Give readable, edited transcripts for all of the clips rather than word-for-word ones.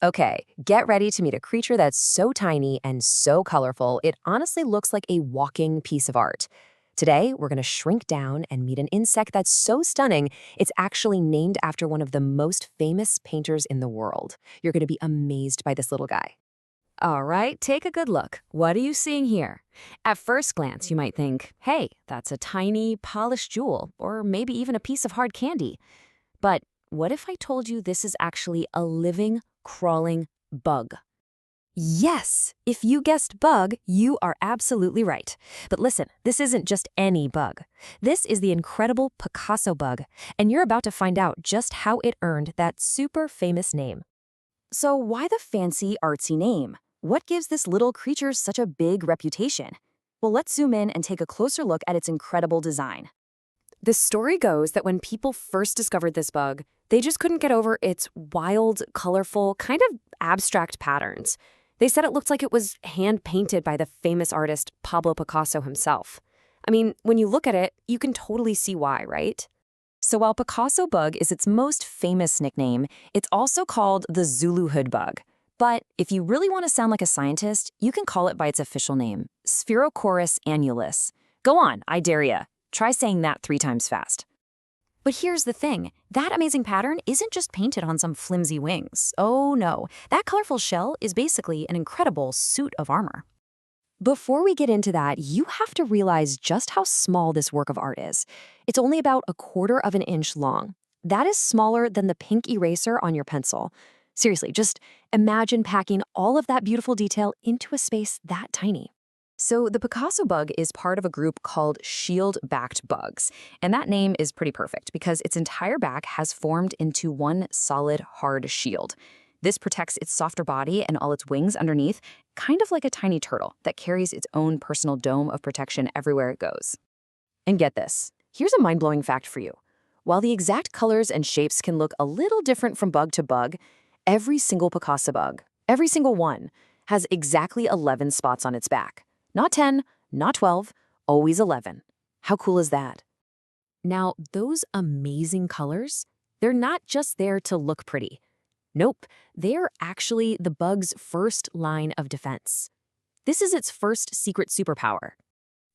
Okay, get ready to meet a creature that's so tiny and so colorful, it honestly looks like a walking piece of art. Today, we're going to shrink down and meet an insect that's so stunning, it's actually named after one of the most famous painters in the world. You're going to be amazed by this little guy. All right, take a good look. What are you seeing here? At first glance, you might think, hey, that's a tiny, polished jewel, or maybe even a piece of hard candy. But what if I told you this is actually a living, crawling bug? Yes, if you guessed bug, you are absolutely right. But listen, this isn't just any bug. This is the incredible Picasso bug, and you're about to find out just how it earned that super famous name. So why the fancy, artsy name? What gives this little creature such a big reputation? Well, let's zoom in and take a closer look at its incredible design. The story goes that when people first discovered this bug, they just couldn't get over its wild, colorful, kind of abstract patterns. They said it looked like it was hand-painted by the famous artist Pablo Picasso himself. I mean, when you look at it, you can totally see why, right? So while Picasso bug is its most famous nickname, it's also called the Zulu hood bug. But if you really want to sound like a scientist, you can call it by its official name, Spherocorus annulus. Go on, I dare ya. Try saying that 3 times fast. But here's the thing, that amazing pattern isn't just painted on some flimsy wings. Oh no, that colorful shell is basically an incredible suit of armor. Before we get into that, you have to realize just how small this work of art is. It's only about 1/4 of an inch long. That is smaller than the pink eraser on your pencil. Seriously, just imagine packing all of that beautiful detail into a space that tiny. So the Picasso bug is part of a group called shield-backed bugs, and that name is pretty perfect because its entire back has formed into one solid, hard shield. This protects its softer body and all its wings underneath, kind of like a tiny turtle that carries its own personal dome of protection everywhere it goes. And get this, here's a mind-blowing fact for you. While the exact colors and shapes can look a little different from bug to bug, every single Picasso bug, every single one, has exactly 11 spots on its back. Not 10, not 12, always 11. How cool is that? Now, those amazing colors, they're not just there to look pretty. Nope, they're actually the bug's first line of defense. This is its first secret superpower.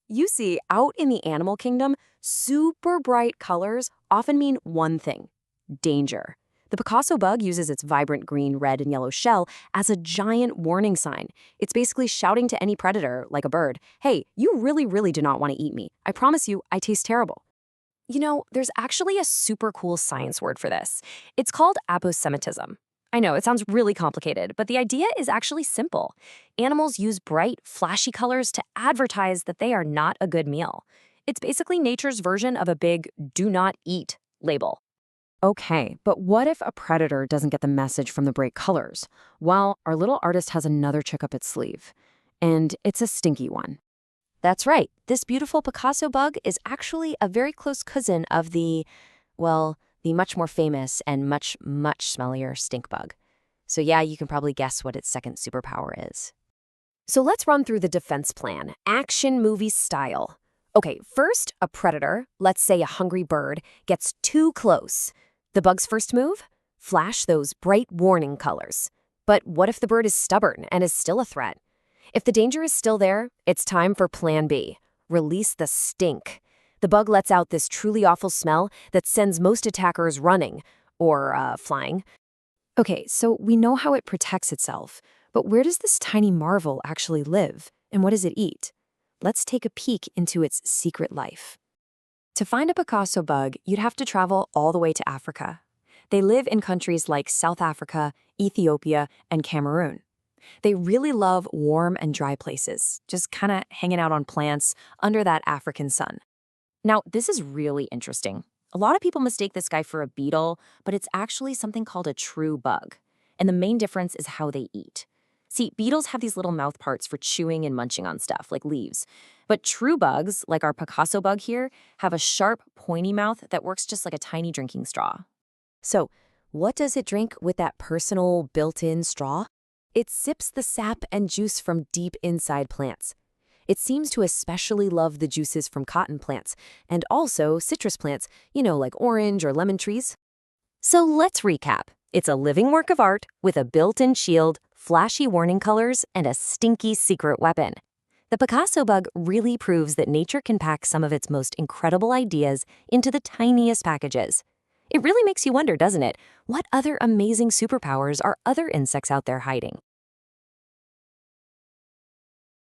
You see, out in the animal kingdom, super bright colors often mean one thing: danger. The Picasso bug uses its vibrant green, red, and yellow shell as a giant warning sign. It's basically shouting to any predator, like a bird, hey, you really, really do not want to eat me. I promise you, I taste terrible. You know, there's actually a super cool science word for this. It's called aposematism. I know, it sounds really complicated, but the idea is actually simple. Animals use bright, flashy colors to advertise that they are not a good meal. It's basically nature's version of a big "do not eat" label. Okay, but what if a predator doesn't get the message from the bright colors? Well, our little artist has another trick up its sleeve, and it's a stinky one. That's right, this beautiful Picasso bug is actually a very close cousin of well, the much more famous and much, much smellier stink bug. So yeah, you can probably guess what its second superpower is. So let's run through the defense plan, action movie style. Okay, first, a predator, let's say a hungry bird, gets too close. The bug's first move? Flash those bright warning colors. But what if the bird is stubborn and is still a threat? If the danger is still there, it's time for Plan B. Release the stink. The bug lets out this truly awful smell that sends most attackers running, or flying. Okay, so we know how it protects itself, but where does this tiny marvel actually live, and what does it eat? Let's take a peek into its secret life. To find a Picasso bug, you'd have to travel all the way to Africa. They live in countries like South Africa, Ethiopia, and Cameroon. They really love warm and dry places, just kind of hanging out on plants under that African sun. Now, this is really interesting. A lot of people mistake this guy for a beetle, but it's actually something called a true bug. And the main difference is how they eat. See, beetles have these little mouth parts for chewing and munching on stuff, like leaves. But true bugs, like our Picasso bug here, have a sharp, pointy mouth that works just like a tiny drinking straw. So, what does it drink with that personal, built-in straw? It sips the sap and juice from deep inside plants. It seems to especially love the juices from cotton plants, and also citrus plants, like orange or lemon trees. So let's recap. It's a living work of art with a built-in shield, flashy warning colors, and a stinky secret weapon. The Picasso Bug really proves that nature can pack some of its most incredible ideas into the tiniest packages. It really makes you wonder, doesn't it? What other amazing superpowers are other insects out there hiding?